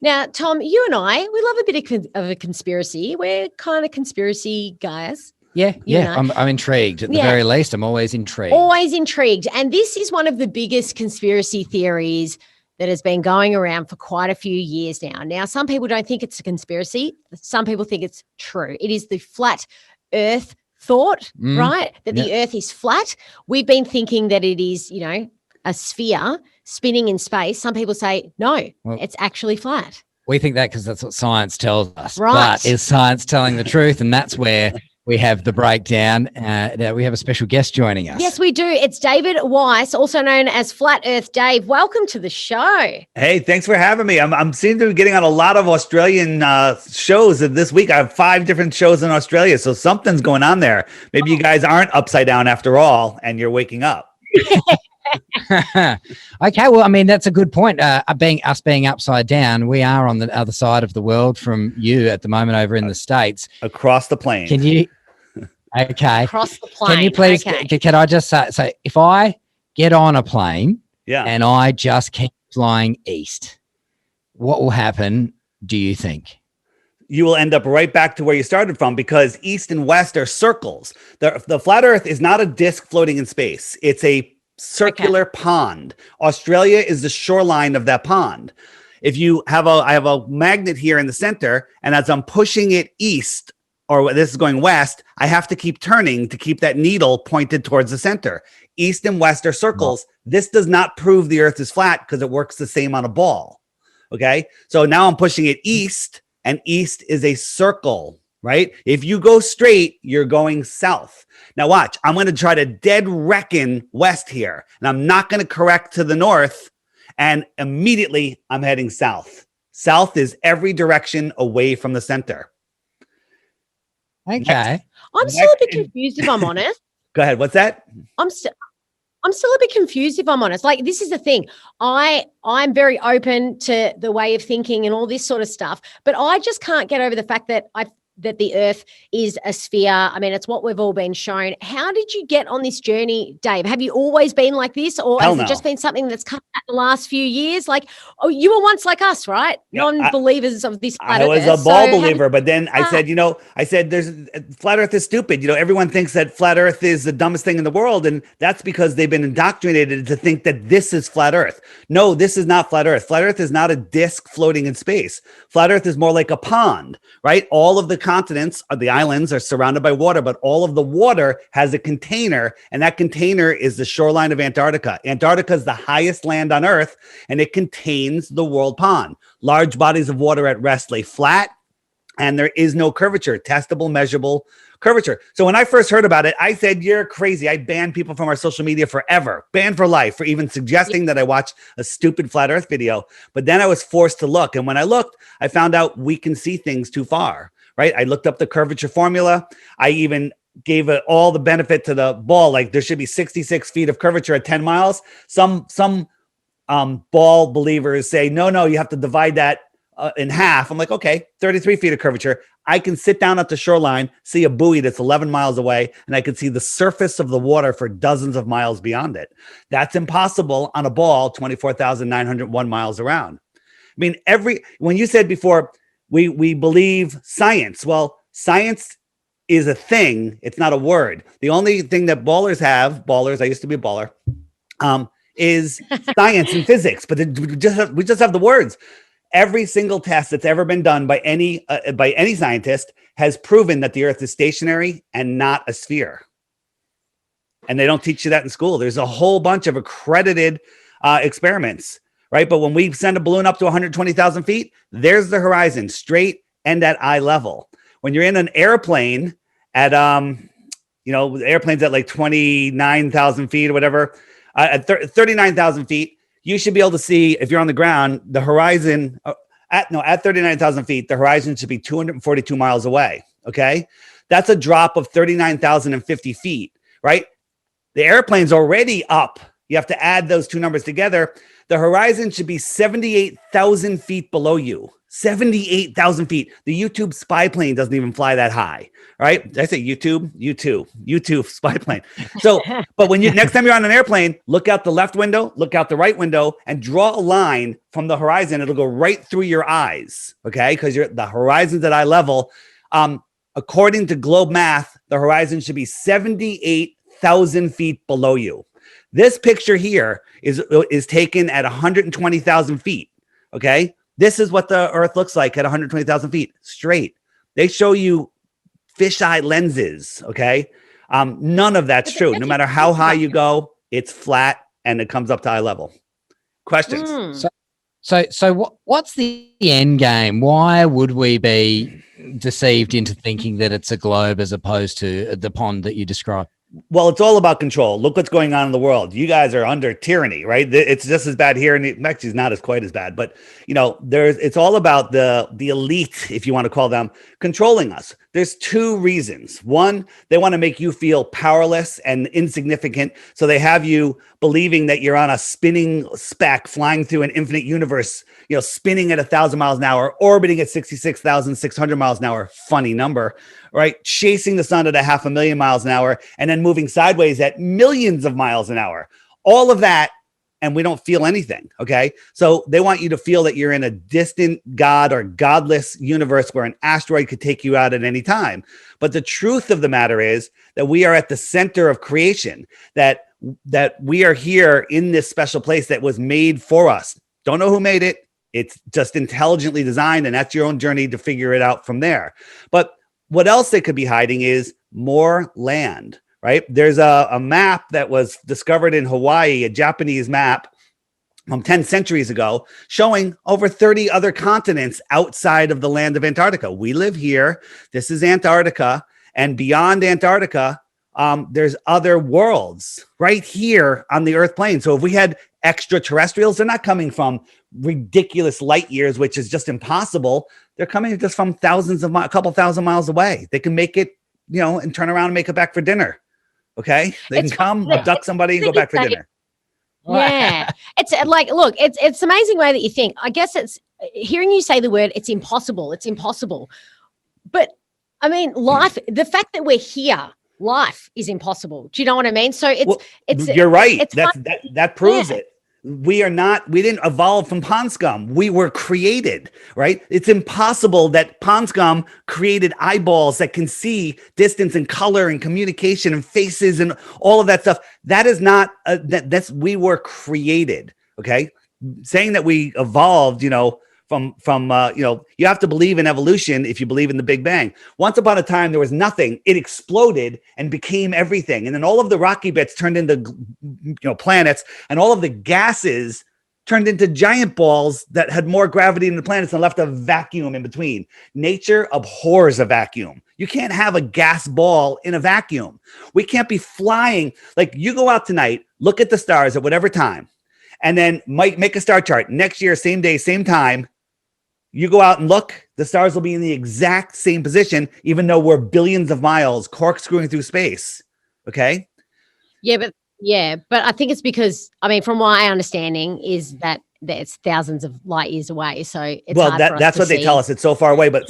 Now, Tom, you and I, we love a bit of a conspiracy. We're kind of conspiracy guys. Yeah. I'm intrigued. At the very least, I'm always intrigued. Always intrigued. And this is one of the biggest conspiracy theories that has been going around for quite a few years now. Now, some people don't think it's a conspiracy. Some people think it's true. It is the flat earth thought, right? That the earth is flat. We've been thinking that it is, a sphere spinning in space. Some people say, no, it's actually flat. We think that because that's what science tells us. Right. But is science telling the truth? And that's where we have the breakdown. We have a special guest joining us. Yes, we do. It's David Weiss, also known as Flat Earth Dave. Welcome to the show. Hey, thanks for having me. I'm seem to be getting on a lot of Australian shows this week. I have 5 different shows in Australia, so something's going on there. Maybe you guys aren't upside down after all, and you're waking up. Okay, well, I mean, that's a good point. Being upside down, we are on the other side of the world from you at the moment over in the States. Across the plane. Can you? Okay. Across the plane. Can you please? Okay. Can I just say, if I get on a plane, and I just keep flying east, what will happen? Do you think? You will end up right back to where you started from, because east and west are circles. The flat earth is not a disc floating in space. It's a circular pond. Australia is the shoreline of that pond. If you have I have a magnet here in the center, and as I'm pushing it east, or this is going west, I have to keep turning to keep that needle pointed towards the center. East and west are circles. This does not prove the earth is flat because it works the same on a ball. Okay. So now I'm pushing it east, and east is a circle, right? If you go straight, you're going south. Now watch, I'm going to try to dead reckon west here, and I'm not going to correct to the north, and immediately I'm heading south. South is every direction away from the center. Okay. I'm still a bit confused, if I'm honest. Go ahead. What's that? I'm still a bit confused, if I'm honest. Like, this is the thing. I'm very open to the way of thinking and all this sort of stuff, but I just can't get over the fact that that the earth is a sphere. I mean, it's what we've all been shown. How did you get on this journey, Dave? Have you always been like this, or has it just been something that's come out the last few years? Like, you were once like us, right? Yeah, non-believers of this flat earth. I was a ball believer, but then I said, there's flat earth is stupid. Everyone thinks that flat earth is the dumbest thing in the world. And that's because they've been indoctrinated to think that this is flat earth. No, this is not flat earth. Flat earth is not a disc floating in space. Flat earth is more like a pond, right? All of the continents or the islands are surrounded by water, but all of the water has a container, and that container is the shoreline of Antarctica. Antarctica is the highest land on Earth, and it contains the world pond. Large bodies of water at rest lay flat, and there is no curvature, testable, measurable curvature. So when I first heard about it, I said, you're crazy. I banned people from our social media forever, banned for life, for even suggesting that I watch a stupid flat earth video. But then I was forced to look. And when I looked, I found out we can see things too far, right? I looked up the curvature formula. I even gave it all the benefit to the ball. Like, there should be 66 feet of curvature at 10 miles. Some ball believers say, no, you have to divide that in half. I'm like, okay, 33 feet of curvature. I can sit down at the shoreline, see a buoy that's 11 miles away, and I can see the surface of the water for dozens of miles beyond it. That's impossible on a ball 24,901 miles around. I mean, when you said before, we believe science. Well, science is a thing. It's not a word. The only thing that ballers, I used to be a baller, is science and physics, but we just have the words. Every single test that's ever been done by any scientist has proven that the earth is stationary and not a sphere. And they don't teach you that in school. There's a whole bunch of accredited experiments, right? But when we send a balloon up to 120,000 feet, there's the horizon, straight and at eye level. When you're in an airplane at, the airplane's at like 29,000 feet or whatever, at 39,000 feet, you should be able to see, if you're on the ground, the horizon at 39,000 feet, the horizon should be 242 miles away. Okay. That's a drop of 39,050 feet, right? The airplane's already up. You have to add those two numbers together. The horizon should be 78,000 feet below you. 78,000 feet. The YouTube spy plane doesn't even fly that high, right? Did I say YouTube spy plane. So, but when next time you're on an airplane, look out the left window, look out the right window, and draw a line from the horizon. It'll go right through your eyes, okay? Because the horizon's at eye level. According to globe math, the horizon should be 78,000 feet below you. This picture here is taken at 120,000 feet, okay? This is what the Earth looks like at 120,000 feet straight. They show you fisheye lenses, okay? None of that's true. No matter how high you go, it's flat and it comes up to eye level. Questions? So what's the end game? Why would we be deceived into thinking that it's a globe as opposed to the pond that you described? Well, it's all about control. Look what's going on in the world. You guys are under tyranny, right? It's just as bad here, and actually it's not as quite as bad. But it's all about the elite, if you want to call them, controlling us. There's two reasons. One, they want to make you feel powerless and insignificant, so they have you believing that you're on a spinning speck flying through an infinite universe, spinning at 1,000 miles an hour, orbiting at 66,600 miles an hour. Funny number, right? Chasing the sun at 500,000 miles an hour, and then moving sideways at millions of miles an hour. All of that, and we don't feel anything, okay? So they want you to feel that you're in a distant god or godless universe where an asteroid could take you out at any time. But the truth of the matter is that we are at the center of creation, that we are here in this special place that was made for us. Don't know who made it. It's just intelligently designed, and that's your own journey to figure it out from there. But what else they could be hiding is more land, right? There's a map that was discovered in Hawaii, a Japanese map from 10 centuries ago, showing over 30 other continents outside of the land of Antarctica. We live here. This is Antarctica. And beyond Antarctica, there's other worlds right here on the Earth plane. So if we had extraterrestrials, they're not coming from ridiculous light years, which is just impossible. They're coming just from a couple thousand miles away. They can make it, and turn around and make it back for dinner. Okay. They can come, abduct somebody and go back for dinner. Yeah. It's like, look, it's amazing way that you think. I guess it's hearing you say the word, it's impossible. It's impossible. But I mean, life, the fact that we're here, life is impossible. Do you know what I mean? So you're right. That proves it. We didn't evolve from pond scum. We were created, right? It's impossible that pond scum created eyeballs that can see distance and color and communication and faces and all of that stuff. That is not, we were created. Okay. Saying that we evolved, you have to believe in evolution if you believe in the Big Bang. Once upon a time, there was nothing. It exploded and became everything. And then all of the rocky bits turned into, planets, and all of the gases turned into giant balls that had more gravity than the planets and left a vacuum in between. Nature abhors a vacuum. You can't have a gas ball in a vacuum. We can't be flying. Like, you go out tonight, look at the stars at whatever time, and then make a star chart. Next year, same day, same time, you go out and look, the stars will be in the exact same position, even though we're billions of miles corkscrewing through space. Okay. Yeah, but I think it's because, from my understanding is that it's thousands of light years away. So it's hard for us that's what they tell us. It's so far away, but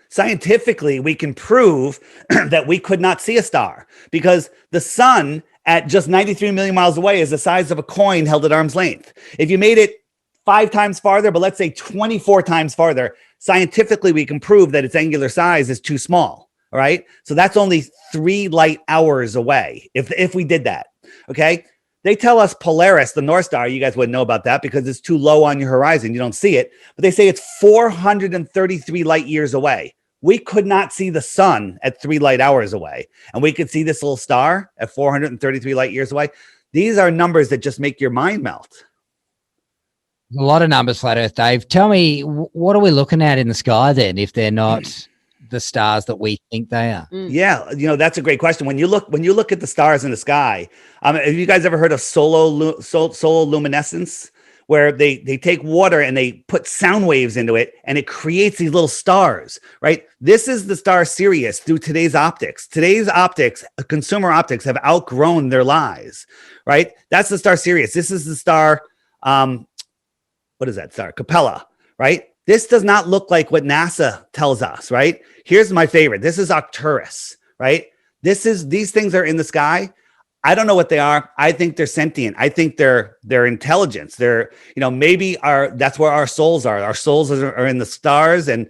scientifically, we can prove that we could not see a star because the sun at just 93 million miles away is the size of a coin held at arm's length. If you made it 5 times farther, but let's say 24 times farther, scientifically, we can prove that its angular size is too small. All right. So that's only 3 light hours away. If we did that. Okay. They tell us Polaris, the North Star, you guys wouldn't know about that because it's too low on your horizon. You don't see it, but they say it's 433 light years away. We could not see the sun at 3 light hours away, and we could see this little star at 433 light years away. These are numbers that just make your mind melt. A lot of numbers, Flat Earth Dave. Tell me, what are we looking at in the sky then if they're not the stars that we think they are? Yeah, that's a great question. When you look at the stars in the sky, have you guys ever heard of solar luminescence, where they take water and they put sound waves into it and it creates these little stars, right? This is the star Sirius through today's optics. Today's optics, consumer optics, have outgrown their lies, right? That's the star Sirius. This is the star, what is that star? Capella, right? This does not look like what NASA tells us, right? Here's my favorite. This is Arcturus, right? These things are in the sky. I don't know what they are. I think they're sentient. I think they're intelligence. They're, maybe that's where our souls are. Our souls are in the stars, and,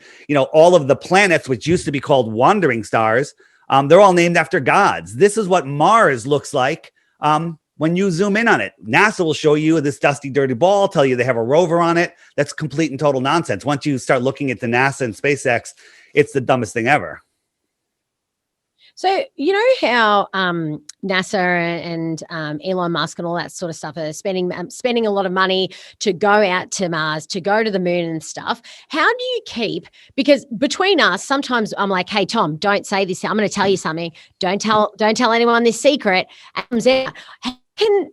all of the planets, which used to be called wandering stars, they're all named after gods. This is what Mars looks like when you zoom in on it. NASA will show you this dusty, dirty ball, tell you they have a rover on it. That's complete and total nonsense. Once you start looking at the NASA and SpaceX, it's the dumbest thing ever. So, you know how NASA and Elon Musk and all that sort of stuff are spending a lot of money to go out to Mars, to go to the moon and stuff. How do you keep, because between us, sometimes I'm like, hey, Tom, don't say this. I'm going to tell you something. Don't tell anyone this secret. How can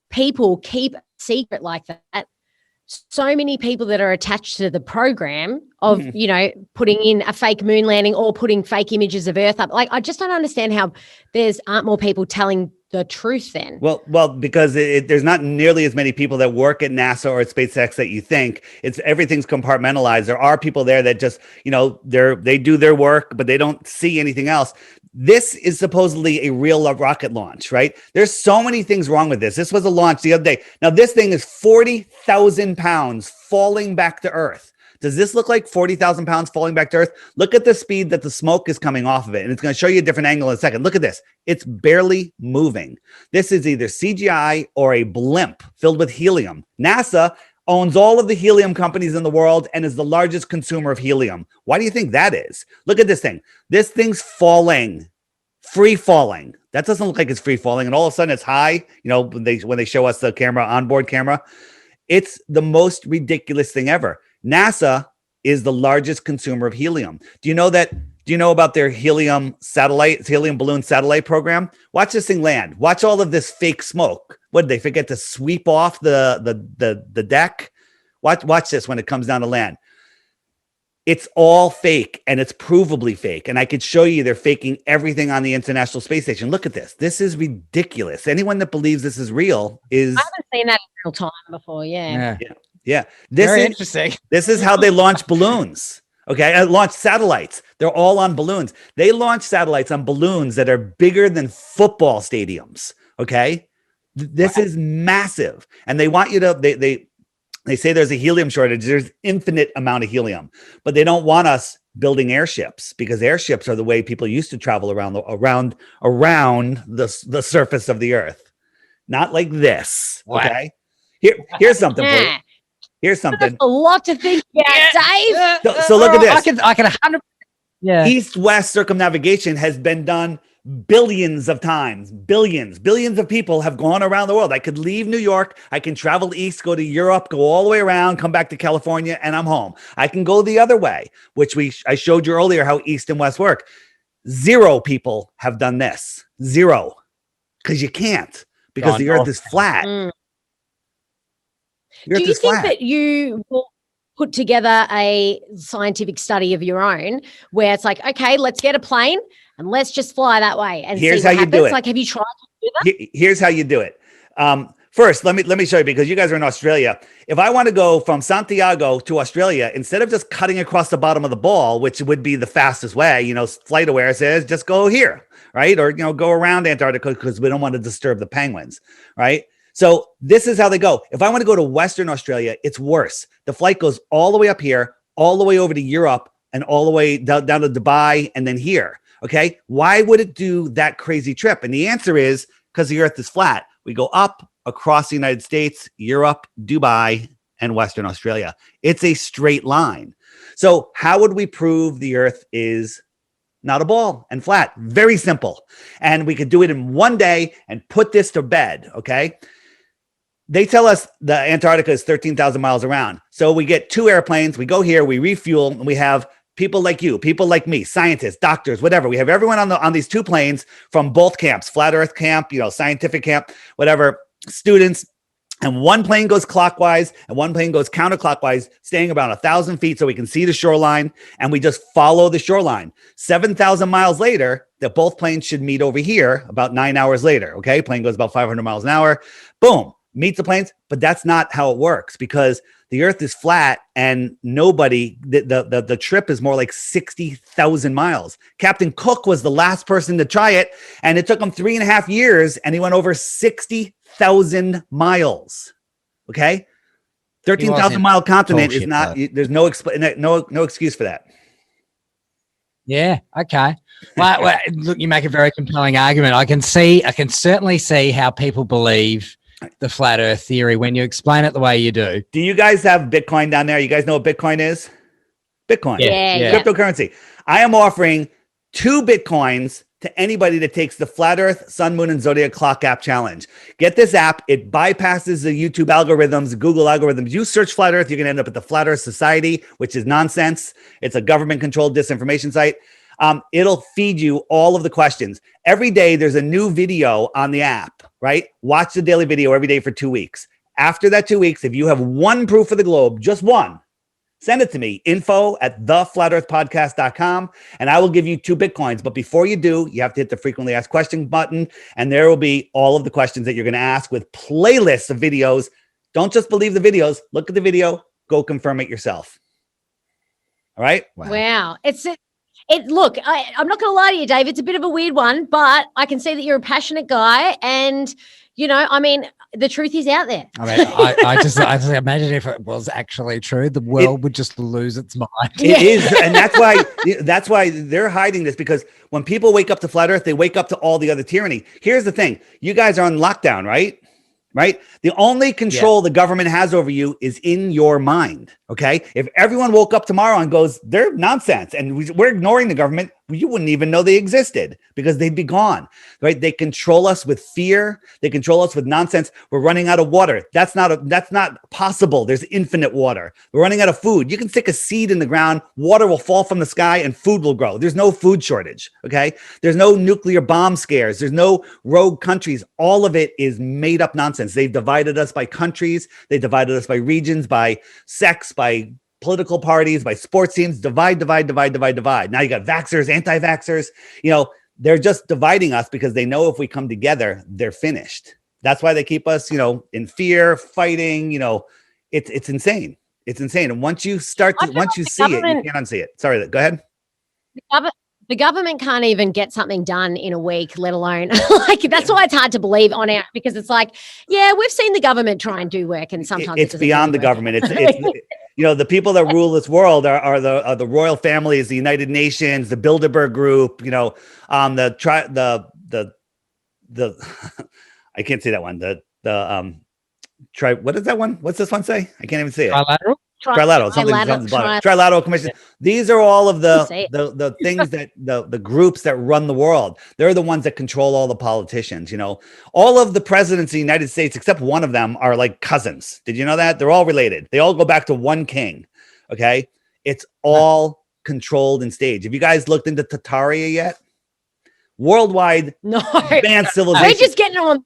people keep a secret like that? So many people that are attached to the program of, putting in a fake moon landing or putting fake images of Earth up. Like, I just don't understand how aren't more people telling the truth then. Well, because there's not nearly as many people that work at NASA or at SpaceX that you think. Everything's compartmentalized. There are people there that just, they do their work, but they don't see anything else. This is supposedly a real rocket launch, right? There's so many things wrong with this. This was a launch the other day. Now, this thing is 40,000 pounds falling back to Earth. Does this look like 40,000 pounds falling back to Earth? Look at the speed that the smoke is coming off of it. And it's going to show you a different angle in a second. Look at this. It's barely moving. This is either CGI or a blimp filled with helium. NASA owns all of the helium companies in the world and is the largest consumer of helium. Why do you think that is? Look at this thing. This thing's falling, free falling. That doesn't look like it's free falling. And all of a sudden it's high, when they show us the camera, onboard camera. It's the most ridiculous thing ever. NASA is the largest consumer of helium. Do you know about their helium balloon satellite program? Watch this thing land. Watch all of this fake smoke. What, did they forget to sweep off the deck? Watch this when it comes down to land. It's all fake, and it's provably fake. And I could show you they're faking everything on the International Space Station. Look at this. This is ridiculous. Anyone that believes this is real is... I haven't seen that in real time before. Yeah. Very interesting. This is how they launch balloons. Okay. Launch satellites. They're all on balloons. They launch satellites on balloons that are bigger than football stadiums. Okay. This is massive. And they want you to, they say there's a helium shortage. There's infinite amount of helium, but they don't want us building airships, because airships are the way people used to travel around the surface of the Earth. Not like this. Okay. Here's something for you. Here's something. That's a lot to think about, Dave. So look at this. I can 100%. Yeah. East-west circumnavigation has been done billions of times. Billions of people have gone around the world. I could leave New York. I can travel east, go to Europe, go all the way around, come back to California, and I'm home. I can go the other way, which I showed you earlier how east and west work. 0 people have done this. 0. Because you can't. Because the Earth is flat. Do you think that you will put together a scientific study of your own where it's like, okay, let's get a plane and let's just fly that way and here's see what how happens? You do it. Like, have you tried to do that? Here's how you do it. First, let me show you, because you guys are in Australia. If I want to go from Santiago to Australia, instead of just cutting across the bottom of the ball, which would be the fastest way, FlightAware says, just go here, right? Or, go around Antarctica, because we don't want to disturb the penguins, right? So this is how they go. If I want to go to Western Australia, it's worse. The flight goes all the way up here, all the way over to Europe, and all the way down to Dubai, and then here. Okay. Why would it do that crazy trip? And the answer is because the Earth is flat. We go up across the United States, Europe, Dubai, and Western Australia. It's a straight line. So how would we prove the Earth is not a ball and flat? Very simple. And we could do it in one day and put this to bed. Okay. They tell us the Antarctica is 13,000 miles around. So we get 2 airplanes, we go here, we refuel, and we have people like you, people like me, scientists, doctors, whatever. We have everyone on these 2 planes from both camps, flat Earth camp, scientific camp, whatever, students. And one plane goes clockwise and one plane goes counterclockwise, staying about 1,000 feet so we can see the shoreline, and we just follow the shoreline. 7,000 miles later, that both planes should meet over here about 9 hours later. Okay. Plane goes about 500 miles an hour. Boom. Meets the planes. But that's not how it works, because the earth is flat and the trip is more like 60,000 miles. Captain Cook was the last person to try it, and it took him 3.5 years, and he went over 60,000 miles. Okay. 13,000 mile continent is not, there's no excuse for that. Yeah. Okay. Well, look, you make a very compelling argument. I can certainly see how people believe the flat earth theory when you explain it the way you do. Do you guys have Bitcoin down there? You guys know what Bitcoin is? Bitcoin. Yeah. Cryptocurrency. I am offering 2 Bitcoins to anybody that takes the Flat Earth, Sun, Moon, and Zodiac Clock app challenge. Get this app. It bypasses the YouTube algorithms, Google algorithms. You search Flat Earth, you're going to end up at the Flat Earth Society, which is nonsense. It's a government-controlled disinformation site. It'll feed you all of the questions. Every day, there's a new video on the app, right? Watch the daily video every day for 2 weeks. After that 2 weeks, if you have one proof of the globe, just one, send it to me, info@theflatearthpodcast.com, and I will give you 2 Bitcoins. But before you do, you have to hit the frequently asked question button, and there will be all of the questions that you're going to ask with playlists of videos. Don't just believe the videos. Look at the video. Go confirm it yourself. All right? Wow. Look, I'm not going to lie to you, Dave. It's a bit of a weird one, but I can see that you're a passionate guy, and the truth is out there. I mean, I just imagine if it was actually true, the world would just lose its mind. It is, and that's why they're hiding this, because when people wake up to Flat Earth, they wake up to all the other tyranny. Here's the thing: you guys are on lockdown, right? Right? The only control the government has over you is in your mind. Okay. If everyone woke up tomorrow and goes, they're nonsense, and we're ignoring the government, you wouldn't even know they existed, because they'd be gone. Right? They control us with fear. They control us with nonsense. We're running out of water. That's not possible. There's infinite water. We're running out of food. You can stick a seed in the ground, water will fall from the sky, and food will grow. There's no food shortage. Okay. There's no nuclear bomb scares. There's no rogue countries. All of it is made up nonsense. They've divided us by countries. They divided us by regions, by sex, by political parties, by sports teams. Divide. Now you got vaxxers, anti-vaxxers. They're just dividing us because they know if we come together, they're finished. That's why they keep us, in fear, fighting. It's insane. It's insane. And once you see it, you can't unsee it. Sorry, go ahead. The government can't even get something done in a week, let alone that's why it's hard to believe on our, because it's like, yeah, we've seen the government try and do work, and sometimes it's beyond the government. It's the people that rule this world are the royal families, the United Nations, the Bilderberg Group. The I can't say that one. What is that one? What's this one say? I can't even say it. Trilateral Commission. These are all of the things that the groups that run the world. They're the ones that control all the politicians. All of the presidents of the United States, except one of them, are like cousins. Did you know that? They're all related. They all go back to one king. Okay. It's all controlled and staged. Have you guys looked into Tartaria yet? Worldwide advanced civilization. We're just getting on.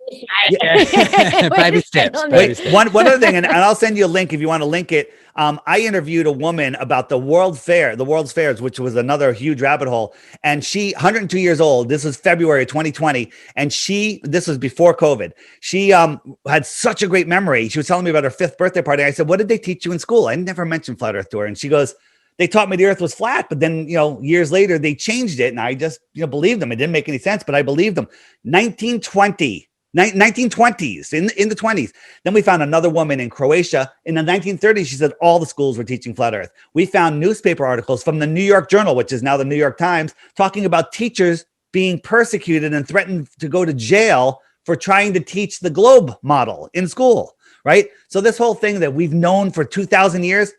Baby steps. One other thing, and I'll send you a link if you want to link it. I interviewed a woman about the World's Fairs, which was another huge rabbit hole. And she, 102 years old, this was February 2020. And this was before COVID. She had such a great memory. She was telling me about her 5th birthday party. I said, what did they teach you in school? I never mentioned flat earth to her. And she goes, they taught me the earth was flat, but then, years later they changed it, and I just, believed them. It didn't make any sense, but I believed them. 1920, 1920s, in the 20s. Then we found another woman in Croatia in the 1930s. She said all the schools were teaching flat earth. We found newspaper articles from the New York Journal, which is now the New York Times, talking about teachers being persecuted and threatened to go to jail for trying to teach the globe model in school, right? So this whole thing that we've known for 2,000 years,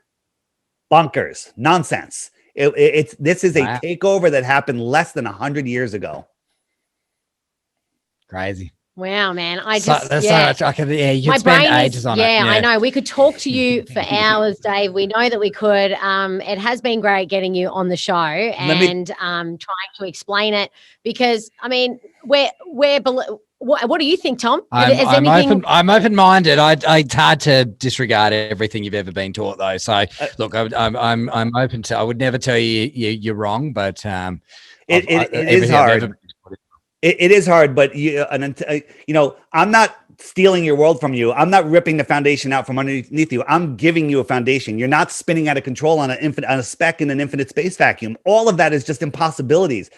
bonkers, nonsense. This is a takeover that happened less than 100 years ago. Crazy. Wow, man. You could spend ages on it. Yeah, I know. We could talk to you for hours, Dave. We know that we could. It has been great getting you on the show and trying to explain it, because, I mean, What do you think, Tom? I'm open-minded. It's hard to disregard everything you've ever been taught, though. So, look, I'm open to. I would never tell you you're wrong, but it is hard. It is hard, but I'm not stealing your world from you. I'm not ripping the foundation out from underneath you. I'm giving you a foundation. You're not spinning out of control on a speck in an infinite space vacuum. All of that is just impossibilities.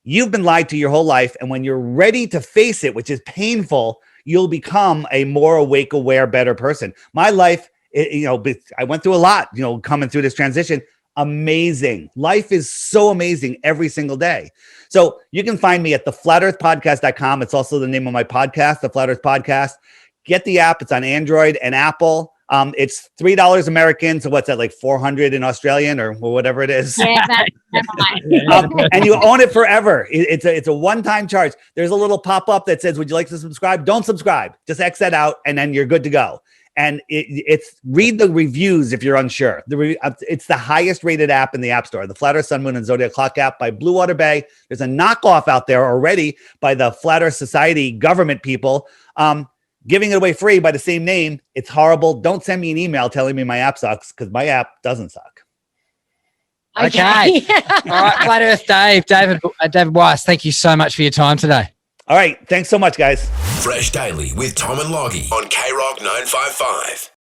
You've been lied to your whole life, and when you're ready to face it, which is painful, you'll become a more awake, aware, better person. My life, I went through a lot, coming through this transition. Amazing. Life is so amazing every single day. So you can find me at theflatearthpodcast.com. It's also the name of my podcast, The Flat Earth Podcast. Get the app. It's on Android and Apple. It's $3 American. So what's that, like 400 in Australian or whatever it is? Yeah, and you own it forever. It's a one-time charge. There's a little pop-up that says, would you like to subscribe? Don't subscribe. Just X that out, and then you're good to go. And it's read the reviews if you're unsure. It's the highest rated app in the App Store. The Flat Earth, Sun, Moon, and Zodiac Clock app by Blue Water Bay. There's a knockoff out there already by the Flat Earth Society government people, giving it away free by the same name. It's horrible. Don't send me an email telling me my app sucks, because my app doesn't suck. Okay. All right, Flat Earth David Weiss, thank you so much for your time today. All right. Thanks so much, guys. Fresh Daily with Tom and Loggy on K-Rock 955.